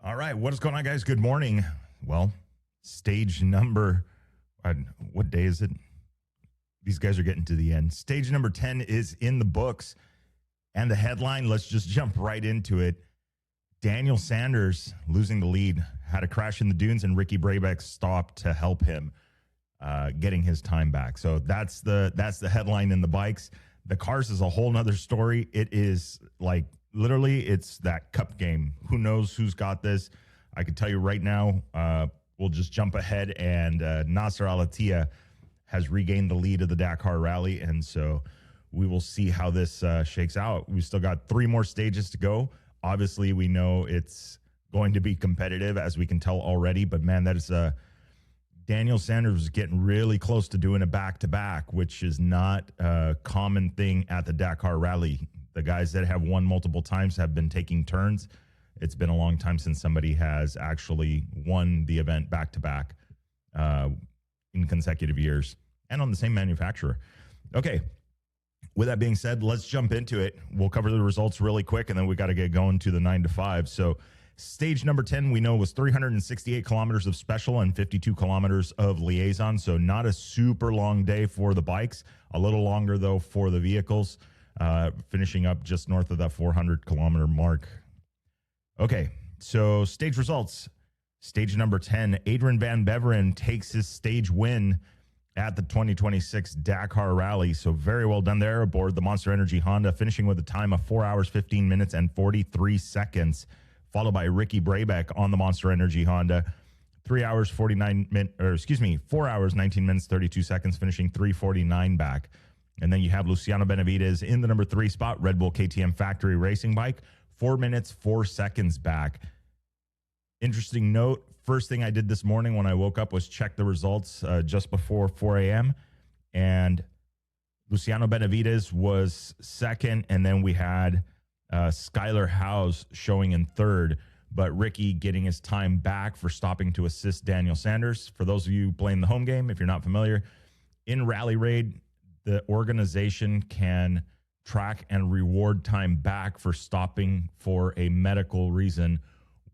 All right, what is going on, guys? Good morning. Well, stage number, what day is it? These guys are getting to the end. Stage number 10 is in the books. And the headline, let's just jump right into it. Daniel Sanders losing the lead, had a crash in the dunes, and Ricky Brabec stopped to help him getting his time back. So that's the headline in the bikes. The cars is a whole nother story. It is like literally it's that cup game. Who knows who's got this? I can tell you right now, we'll just jump ahead, and Nasser Al-Attiyah has regained the lead of the Dakar Rally. And so we will see how this shakes out. We still got 3 more stages to go. Obviously, we know it's going to be competitive, as we can tell already. But, man, that is Daniel Sanders is getting really close to doing a back-to-back, which is not a common thing at the Dakar Rally. The guys that have won multiple times have been taking turns. It's been a long time since somebody has actually won the event back-to-back in consecutive years and on the same manufacturer. Okay. With that being said, let's jump into it. We'll cover the results really quick, and then we got to get going to the 9 to 5. So stage number 10, we know, was 368 kilometers of special and 52 kilometers of liaison. So not a super long day for the bikes. A little longer, though, for the vehicles, finishing up just north of that 400-kilometer mark. Okay, so stage results. Stage number 10, Adrien Van Beveren takes his stage win at the 2026 Dakar Rally. So very well done there aboard the Monster Energy Honda, finishing with a time of 4 hours, 15 minutes, and 43 seconds, followed by Ricky Brabec on the Monster Energy Honda, 4 hours, 19 minutes, 32 seconds, finishing 3:49 back. And then you have Luciano Benavides in the number 3 spot, Red Bull KTM Factory Racing Bike, 4 minutes, 4 seconds back. Interesting note, first thing I did this morning when I woke up was check the results just before 4 a.m. And Luciano Benavides was second, and then we had Skylar Howes showing in third, but Ricky getting his time back for stopping to assist Daniel Sanders. For those of you playing the home game, if you're not familiar, in Rally Raid, the organization can track and reward time back for stopping for a medical reason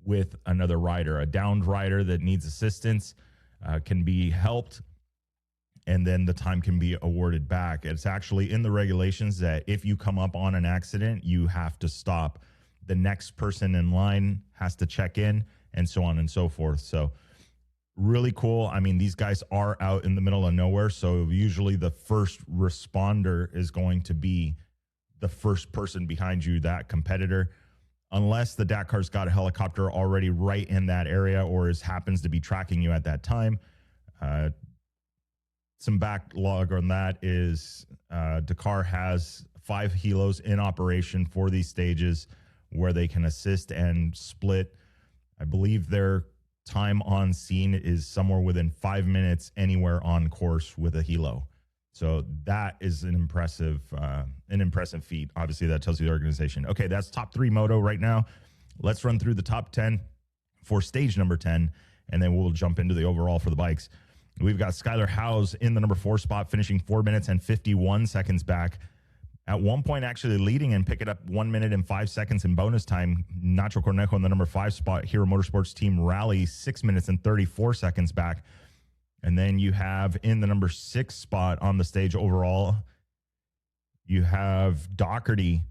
with another rider. A downed rider that needs assistance can be helped, and then the time can be awarded back. It's actually in the regulations that if you come up on an accident, you have to stop. The next person in line has to check in, and so on and so forth. So really cool. I mean, these guys are out in the middle of nowhere, so usually the first responder is going to be the first person behind you, that competitor. Unless the Dakar's got a helicopter already right in that area or happens to be tracking you at that time. Some backlog on that is Dakar has 5 helos in operation for these stages where they can assist and split. I believe their time on scene is somewhere within 5 minutes anywhere on course with a helo. So that is an impressive feat. Obviously, that tells you the organization. Okay, that's top 3 moto right now. Let's run through the top 10 for stage number 10, and then we'll jump into the overall for the bikes. We've got Skylar Howes in the number 4 spot, finishing 4 minutes and 51 seconds back. At one point, actually leading and picking up 1 minute and 5 seconds in bonus time. Nacho Cornejo in the number 5 spot, Hero Motorsports Team Rally, 6 minutes and 34 seconds back. And then you have in the number 6 spot on the stage overall, you have Doherty,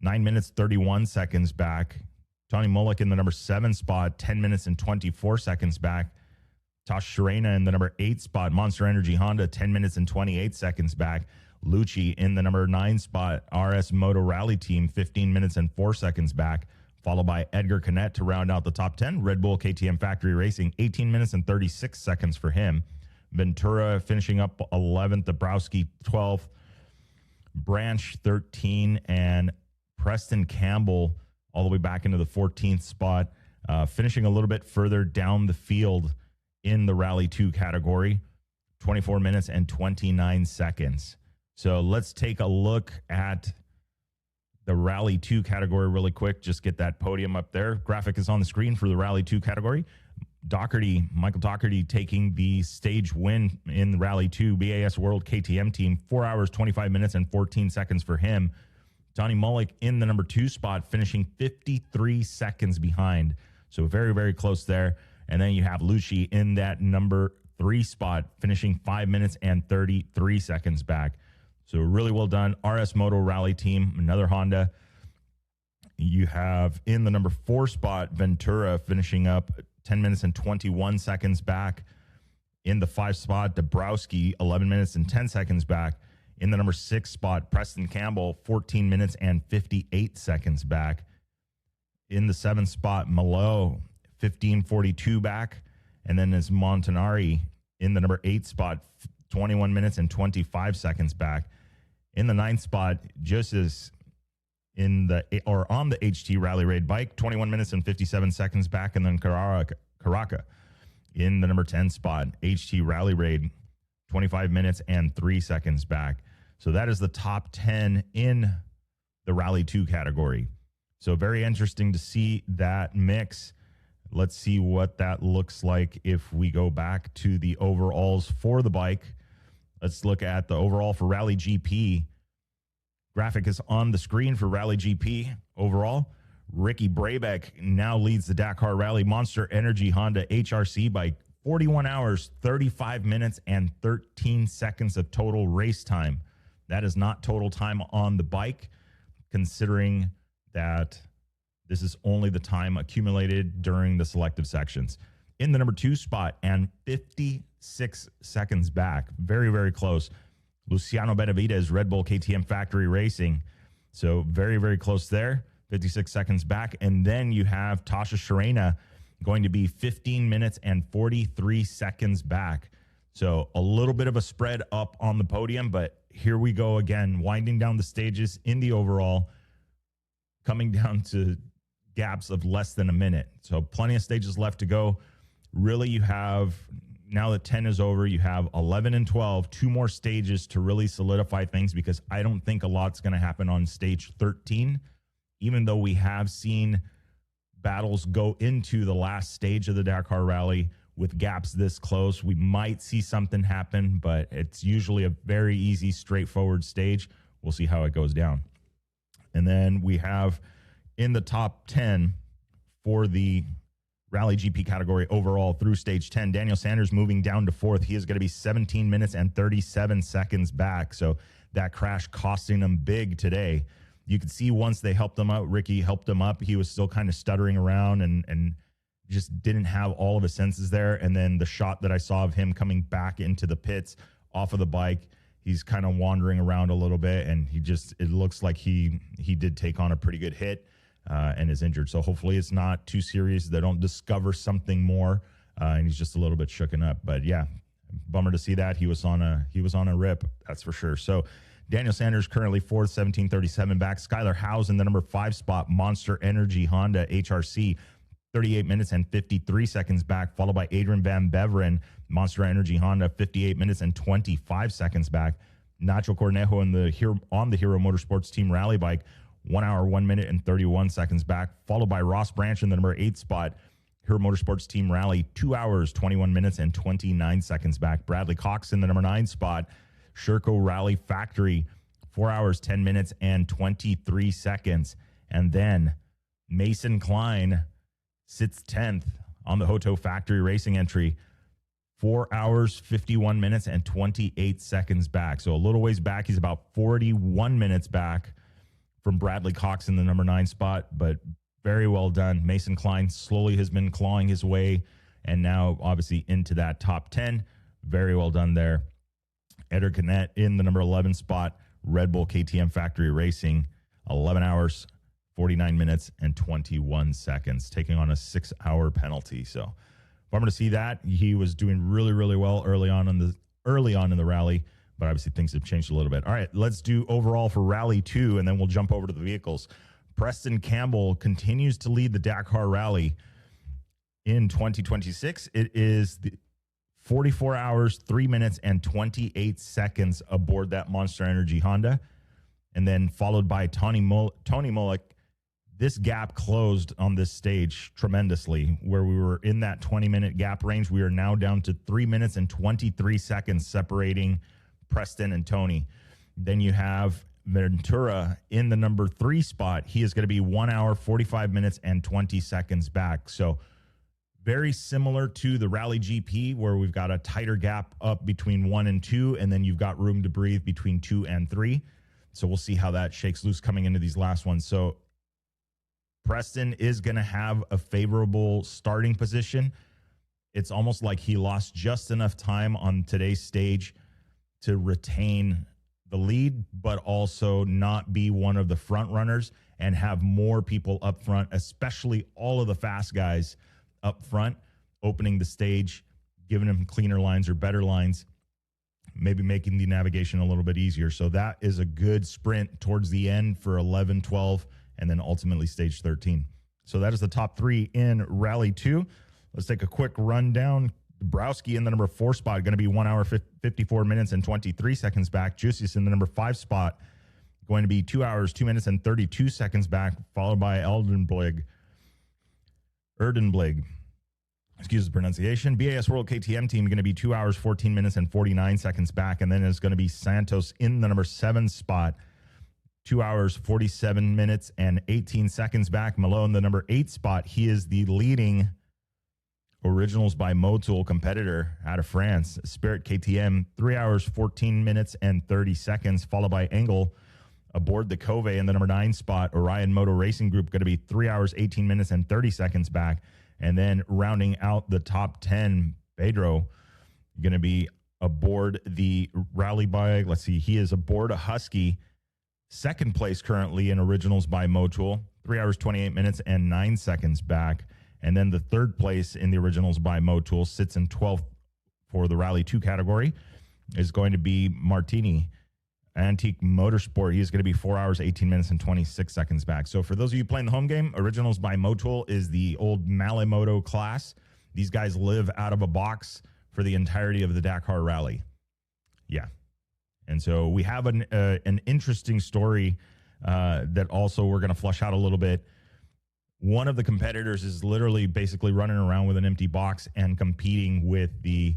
9 minutes, 31 seconds back. Tony Mullick in the number 7 spot, 10 minutes and 24 seconds back. Tosh Sharena in the number 8 spot, Monster Energy Honda, 10 minutes and 28 seconds back. Lucci in the number 9 spot, RS Moto Rally Team, 15 minutes and 4 seconds back. Followed by Edgar Canet to round out the top 10. Red Bull KTM Factory Racing, 18 minutes and 36 seconds for him. Ventura finishing up 11th. Dabrowski 12th. Branch 13. And Preston Campbell all the way back into the 14th spot. Finishing a little bit further down the field in the Rally 2 category. 24 minutes and 29 seconds. So let's take a look at the Rally 2 category really quick. Just get that podium up there. Graphic is on the screen for the Rally 2 category. Michael Doherty taking the stage win in Rally 2, BAS World KTM Team, 4 hours, 25 minutes, and 14 seconds for him. Tony Mullick in the number 2 spot, finishing 53 seconds behind. So very, very close there. And then you have Lucci in that number 3 spot, finishing 5 minutes and 33 seconds back. So really well done. RS Moto Rally team, another Honda. You have in the number 4 spot, Ventura finishing up 10 minutes and 21 seconds back. In the 5 spot, Dabrowski, 11 minutes and 10 seconds back. In the number 6 spot, Preston Campbell, 14 minutes and 58 seconds back. In the 7th spot, Malo, 15:42 back. And then is Montanari in the number 8 spot, 21 minutes and 25 seconds back. In the 9th spot, just as on the HT Rally Raid bike, 21 minutes and 57 seconds back. And then Caraca in the number 10 spot, HT Rally Raid, 25 minutes and 3 seconds back. So that is the top 10 in the Rally 2 category. So very interesting to see that mix. Let's see what that looks like if we go back to the overalls for the bike. Let's look at the overall for Rally GP. Graphic is on the screen for Rally GP overall. Ricky Brabec now leads the Dakar Rally Monster Energy Honda HRC bike. 41 hours, 35 minutes, and 13 seconds of total race time. That is not total time on the bike, considering that this is only the time accumulated during the selective sections. In the number 2 spot and 56 seconds back, very, very close, Luciano Benavides, Red Bull KTM Factory Racing. So very, very close there, 56 seconds back. And then you have Tasha Sharena going to be 15 minutes and 43 seconds back. So a little bit of a spread up on the podium, but here we go again, winding down the stages in the overall, coming down to gaps of less than a minute. So plenty of stages left to go. Really, you have, now that 10 is over, you have 11 and 12, 2 more stages to really solidify things, because I don't think a lot's going to happen on stage 13, even though we have seen battles go into the last stage of the Dakar Rally with gaps this close. We might see something happen, but it's usually a very easy, straightforward stage. We'll see how it goes down. And then we have in the top 10 for the Rally GP category overall through stage 10, Daniel Sanders moving down to 4th. He is going to be 17 minutes and 37 seconds back. So that crash costing him big today. You could see once they helped him out, Ricky helped him up, he was still kind of stuttering around and just didn't have all of his senses there. And then the shot that I saw of him coming back into the pits off of the bike, he's kind of wandering around a little bit, and it looks like he did take on a pretty good hit and is injured. So hopefully it's not too serious. They don't discover something more, and he's just a little bit shooken up. But yeah, bummer to see that. He was on a rip, that's for sure. So Daniel Sanders currently 4th, 17:37 back. Skylar Howes in the number 5 spot, Monster Energy Honda HRC, 38 minutes and 53 seconds back, followed by Adrien Van Beveren, Monster Energy Honda, 58 minutes and 25 seconds back. Nacho Cornejo on the Hero Motorsports Team Rally bike, 1 hour, 1 minute and 31 seconds back, followed by Ross Branch in the number 8 spot, Hero Motorsports Team Rally, 2 hours, 21 minutes and 29 seconds back. Bradley Cox in the number 9 spot, Sherco Rally Factory, 4 hours, 10 minutes and 23 seconds. And then Mason Klein sits 10th on the Hoto Factory Racing entry, 4 hours, 51 minutes and 28 seconds back. So a little ways back. He's about 41 minutes back from Bradley Cox in the number 9 spot, but very well done. Mason Klein slowly has been clawing his way, and now obviously into that top 10. Very well done there. Eder Canet in the number 11 spot, Red Bull KTM Factory Racing, 11 hours, 49 minutes and 21 seconds, taking on a 6-hour penalty. So bummer to see that. He was doing really, really well early on in the rally, but obviously things have changed a little bit. All right, let's do overall for Rally 2, and then we'll jump over to the vehicles. Preston Campbell continues to lead the Dakar Rally in 2026. It is the 44 hours, 3 minutes, and 28 seconds aboard that Monster Energy Honda. And then followed by Tony Mullick. This gap closed on this stage tremendously. Where we were in that 20-minute gap range, we are now down to 3 minutes and 23 seconds separating Preston and Tony. Then you have Ventura in the number 3 spot. He is going to be 1 hour, 45 minutes, and 20 seconds back. So very similar to the Rally GP, where we've got a tighter gap up between 1 and 2, and then you've got room to breathe between 2 and 3. So we'll see how that shakes loose coming into these last ones. So Preston is going to have a favorable starting position. It's almost like he lost just enough time on today's stage to retain the lead, but also not be one of the front runners and have more people up front, especially all of the fast guys up front, opening the stage, giving them cleaner lines or better lines, maybe making the navigation a little bit easier. So that is a good sprint towards the end for 11, 12, and then ultimately stage 13. So that is the top 3 in Rally 2. Let's take a quick rundown. Dabrowski in the number 4 spot, going to be 1 hour, 54 minutes, and 23 seconds back. Jusius in the number 5 spot, going to be 2 hours, 2 minutes, and 32 seconds back, followed by Erdenblig. Excuse the pronunciation. BAS World KTM team going to be 2 hours, 14 minutes, and 49 seconds back. And then it's going to be Santos in the number 7 spot, 2 hours, 47 minutes, and 18 seconds back. Malone, the number 8 spot. He is the leading Originals by Motul competitor out of France. Spirit KTM, 3 hours, 14 minutes, and 30 seconds, followed by Engel aboard the Cove in the number 9 spot. Orion Moto Racing Group going to be 3 hours, 18 minutes, and 30 seconds back. And then rounding out the top 10, Pedro going to be aboard the Rally bike. Let's see, he is aboard a Husky, second place currently in Originals by Motul, 3 hours, 28 minutes, and 9 seconds back. And then the third place in the Originals by Motul sits in 12th for the Rally 2 category is going to be Martini, Antique Motorsport. He is going to be 4 hours, 18 minutes, and 26 seconds back. So for those of you playing the home game, Originals by Motul is the old Malimoto class. These guys live out of a box for the entirety of the Dakar Rally. Yeah. And so we have an interesting story that also we're going to flush out a little bit. One of the competitors is literally basically running around with an empty box and competing with the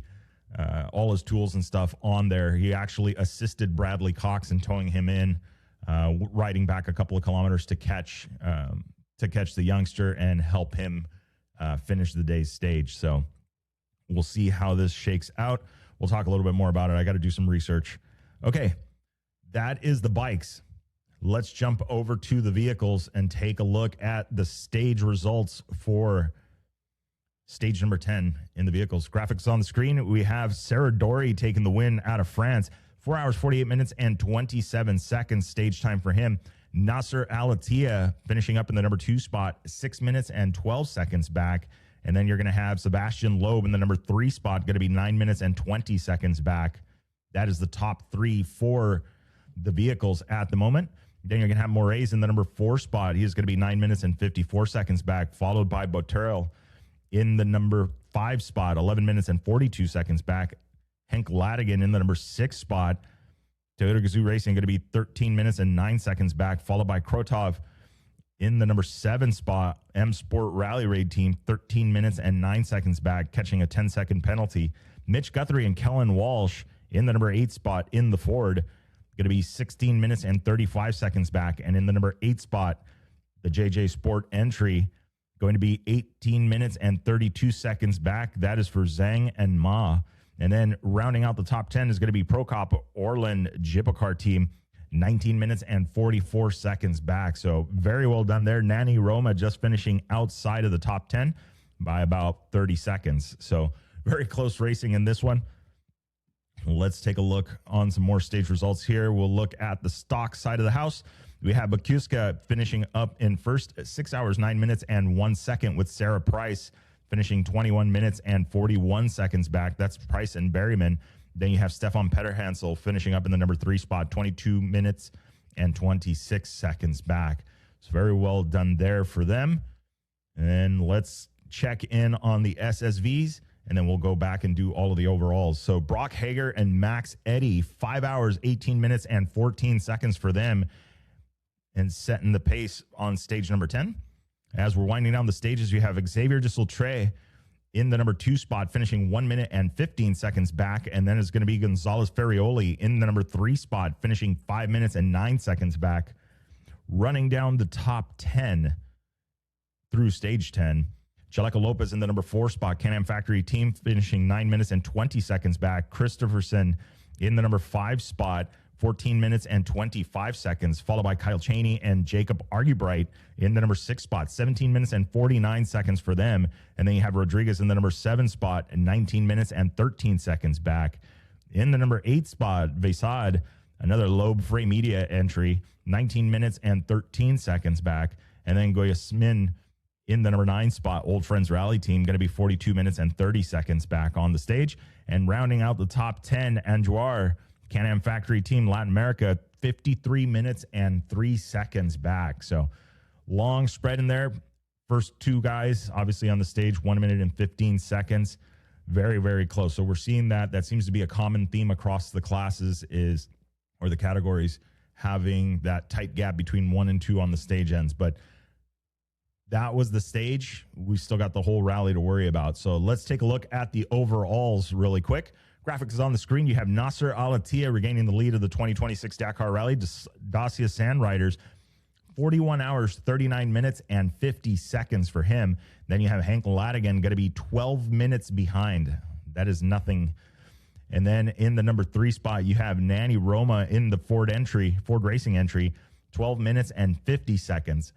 all his tools and stuff on there. He actually assisted Bradley Cox in towing him in, riding back a couple of kilometers to catch the youngster and help him finish the day's stage. So we'll see how this shakes out. We'll talk a little bit more about it. I got to do some research. Okay, that is the bikes. Let's jump over to the vehicles and take a look at the stage results for stage number 10 in the vehicles. Graphics on the screen. We have Sarah Dory taking the win out of France. 4 hours, 48 minutes, and 27 seconds stage time for him. Nasser Al-Attiyah finishing up in the number 2 spot, 6 minutes and 12 seconds back. And then you're going to have Sebastian Loeb in the number 3 spot, going to be 9 minutes and 20 seconds back. That is the top 3 for the vehicles at the moment. Then you're going to have Moraes in the number 4 spot. He is going to be 9 minutes and 54 seconds back, followed by Boterel in the number 5 spot, 11 minutes and 42 seconds back. Henk Ladigan in the number 6 spot. Toyota Gazoo Racing going to be 13 minutes and 9 seconds back, followed by Krotov in the number 7 spot. M Sport Rally Raid team, 13 minutes and 9 seconds back, catching a 10-second penalty. Mitch Guthrie and Kellen Walsh in the number 8 spot in the Ford, going to be 16 minutes and 35 seconds back. And in the number 8 spot, the JJ Sport entry, going to be 18 minutes and 32 seconds back. That is for Zhang and Ma. And then rounding out the top 10 is going to be Prokop Orland Jipakar team, 19 minutes and 44 seconds back. So very well done there. Nani Roma just finishing outside of the top 10 by about 30 seconds. So very close racing in this one. Let's take a look on some more stage results here. We'll look at the stock side of the house. We have Bakuska finishing up in first, 6 hours, 9 minutes, and 1 second, with Sarah Price finishing 21 minutes and 41 seconds back. That's Price and Berryman. Then you have Stefan Petterhansel finishing up in the number 3 spot, 22 minutes and 26 seconds back. It's very well done there for them. And let's check in on the SSVs, and then we'll go back and do all of the overalls. So Brock Hager and Max Eddy, 5 hours, 18 minutes, and 14 seconds for them, and setting the pace on stage number 10. As we're winding down the stages, you have Xavier de Sautré in the number 2 spot, finishing 1 minute and 15 seconds back. And then it's going to be Gonzalez Ferrioli in the number 3 spot, finishing 5 minutes and 9 seconds back. Running down the top 10 through stage 10, Chaleco Lopez in the number 4 spot, Can-Am Factory team, finishing 9 minutes and 20 seconds back. Christopherson in the number 5 spot, 14 minutes and 25 seconds, followed by Kyle Chaney and Jacob Argubright in the number 6 spot, 17 minutes and 49 seconds for them. And then you have Rodriguez in the number 7 spot, 19 minutes and 13 seconds back. In the number 8 spot, Vesad, another Loeb Frey Media entry, 19 minutes and 13 seconds back. And then Goyasmin in the number 9 spot, Old Friends Rally team, going to be 42 minutes and 30 seconds back on the stage. And rounding out the top 10, Anjuar, Can-Am Factory team, Latin America, 53 minutes and 3 seconds back. So long spread in there. First 2 guys, obviously on the stage, 1 minute and 15 seconds. Very, very close. So we're seeing that. That seems to be a common theme across the classes or the categories, having that tight gap between 1 and 2 on the stage ends. But that was the stage. We still got the whole rally to worry about. So let's take a look at the overalls really quick. Graphics is on the screen. You have Nasser Al-Attiyah regaining the lead of the 2026 Dakar Rally. Dacia Sand Riders, 41 hours, 39 minutes, and 50 seconds for him. Then you have Hank Ladigan, going to be 12 minutes behind. That is nothing. And then in the number 3 spot, you have Nanny Roma in the Ford Racing entry, 12 minutes and 50 seconds.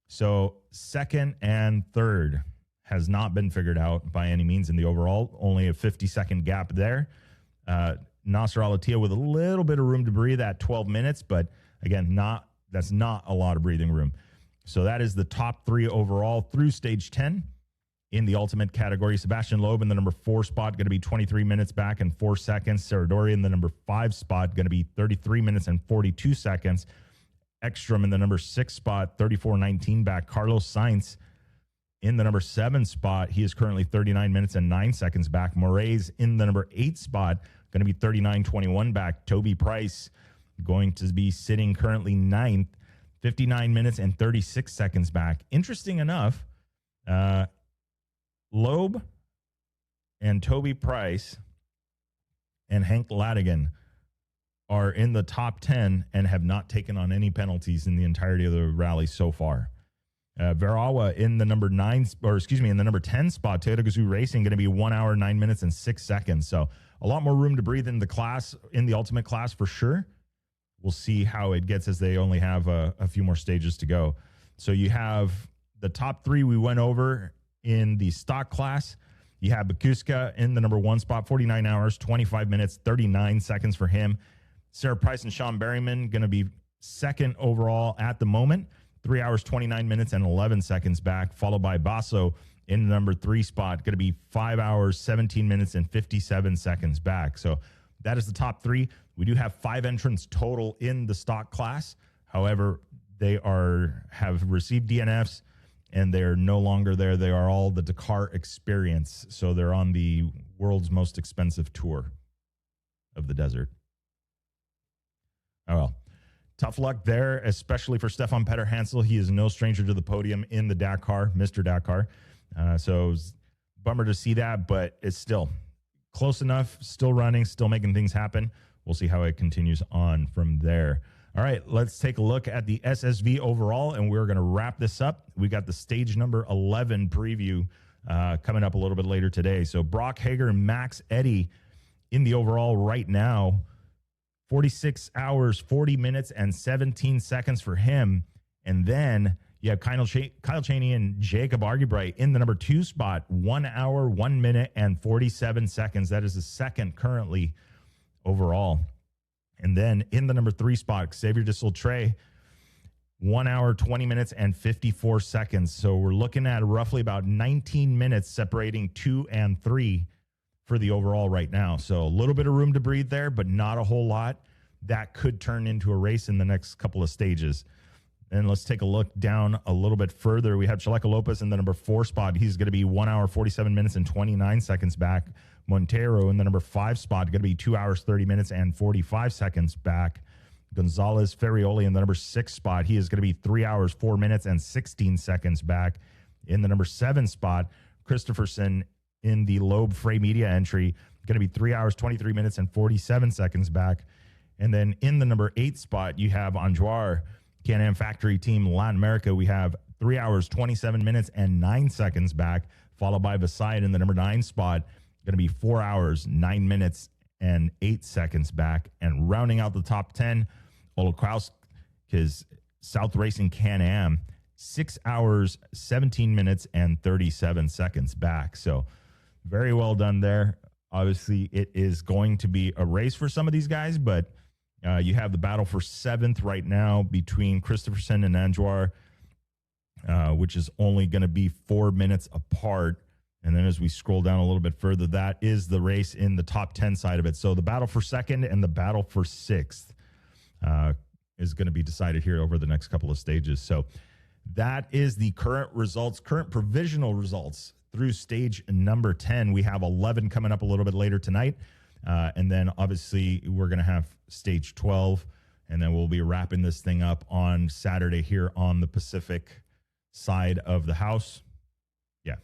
So second and third has not been figured out by any means in the overall. Only a 50-second gap there. Nasser Al-Attiyah with a little bit of room to breathe at 12 minutes, but again, that's not a lot of breathing room. So that is the top 3 overall through stage 10. In the ultimate category, Sebastian Loeb in the number 4 spot, going to be 23 minutes back and 4 seconds. Serradori in the number 5 spot, going to be 33 minutes and 42 seconds. Ekstrom in the number 6 spot, 34:19 back. Carlos Sainz in the number 7 spot, he is currently 39 minutes and 9 seconds back. Moraes in the number 8 spot, going to be 39:21 back. Toby Price going to be sitting currently 9th, 59 minutes and 36 seconds back. Interesting enough, Loeb and Toby Price and Hank Ladigan are in the top 10 and have not taken on any penalties in the entirety of the rally so far. Verawa in the number 10 spot, Toyota Gazoo Racing, going to be 1 hour, 9 minutes, and 6 seconds. So a lot more room to breathe in the ultimate class for sure. We'll see how it gets as they only have a few more stages to go. So you have the top 3 we went over in the stock class. You have Bakuska in the number 1 spot, 49 hours, 25 minutes, 39 seconds for him. Sarah Price and Sean Berryman going to be second overall at the moment, 3 hours, 29 minutes, and 11 seconds back, followed by Basso in the number 3 spot, going to be 5 hours, 17 minutes, and 57 seconds back. So that is the top 3. We do have 5 entrants total in the stock class. However, they have received DNFs, and they're no longer there. They are all the Dakar experience. So they're on the world's most expensive tour of the desert. Oh, well. Tough luck there, especially for Stefan Petter Hansel. He is no stranger to the podium in the Dakar, Mr. Dakar. So it was a bummer to see that, but it's still close enough, still running, still making things happen. We'll see how it continues on from there. All right, let's take a look at the SSV overall, and we're going to wrap this up. We got the stage number 11 preview coming up a little bit later today. So Brock Hager and Max Eddy in the overall right now. 46 hours, 40 minutes, and 17 seconds for him. And then you have Kyle Chaney and Jacob Argubright in the number 2 spot, 1 hour, 1 minute, and 47 seconds. That is the second currently overall. And then in the number 3 spot, Xavier de Sautré, 1 hour, 20 minutes, and 54 seconds. So we're looking at roughly about 19 minutes separating 2 and 3 for the overall right now. So a little bit of room to breathe there, but not a whole lot. That could turn into a race in the next couple of stages. And let's take a look down a little bit further. We have Chaleco Lopez in the number 4 spot. He's going to be 1 hour, 47 minutes, and 29 seconds back. Montero in the number 5 spot, going to be 2 hours, 30 minutes, and 45 seconds back. Gonzalez Ferrioli in the number 6 spot. He is going to be 3 hours, 4 minutes, and 16 seconds back. In the number 7 spot, Christopherson in the Loeb Frey Media entry, going to be 3 hours, 23 minutes, and 47 seconds back. And then in the number 8 spot, you have Anjoir Can-Am Factory Team Latin America. We have 3 hours, 27 minutes, and 9 seconds back, followed by Beside in the number 9 spot, going to be 4 hours, 9 minutes, and 8 seconds back. And rounding out the top 10, Olokowski's South Racing Can-Am, 6 hours, 17 minutes, and 37 seconds back. So very well done there. Obviously, it is going to be a race for some of these guys, but you have the battle for 7th right now between Christopherson and Anjoir, which is only going to be 4 minutes apart. And then as we scroll down a little bit further, that is the race in the top 10 side of it. So the battle for 2nd and the battle for 6th is going to be decided here over the next couple of stages. So that is the current results, current provisional results through stage number 10. We have 11 coming up a little bit later tonight. And then obviously we're going to have stage 12, and then we'll be wrapping this thing up on Saturday here on the Pacific side of the house. Yeah,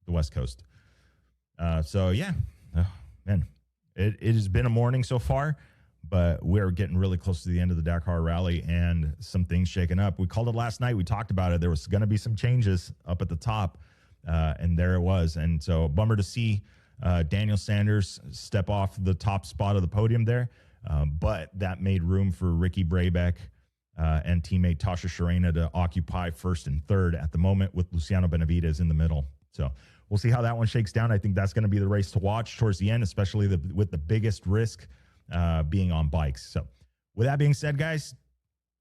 the West Coast. So yeah, man, it has been a morning so far, but we're getting really close to the end of the Dakar Rally and some things shaking up. We called it last night. We talked about it. There was going to be some changes up at the top, and there it was. And so bummer to see Daniel Sanders step off the top spot of the podium there, but that made room for Ricky Brabec and teammate Tasha Sharena to occupy 1st and 3rd at the moment, with Luciano Benavides in the middle. So we'll see how that one shakes down. I think that's going to be the race to watch towards the end, especially with the biggest risk being on bikes. So with that being said, guys,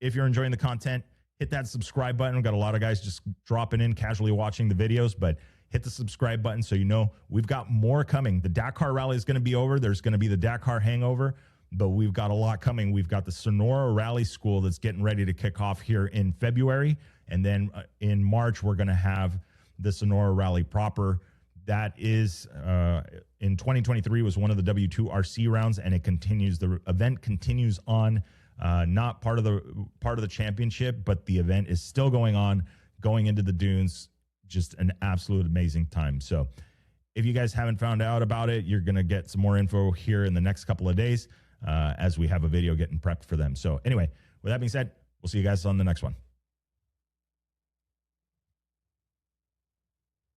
if you're enjoying the content, hit that subscribe button. We've got a lot of guys just dropping in, casually watching the videos, but hit the subscribe button so you know we've got more coming. The Dakar Rally is going to be over. There's going to be the Dakar hangover, but we've got a lot coming. We've got the Sonora Rally School that's getting ready to kick off here in February. And then in March, we're going to have the Sonora Rally proper. That is in 2023 was one of the W2 RC rounds, and it continues. The event continues on, not part of the championship, but the event is still going on, going into the dunes. Just an absolute amazing time. So if you guys haven't found out about it, you're going to get some more info here in the next couple of days as we have a video getting prepped for them. So anyway, with that being said, we'll see you guys on the next one.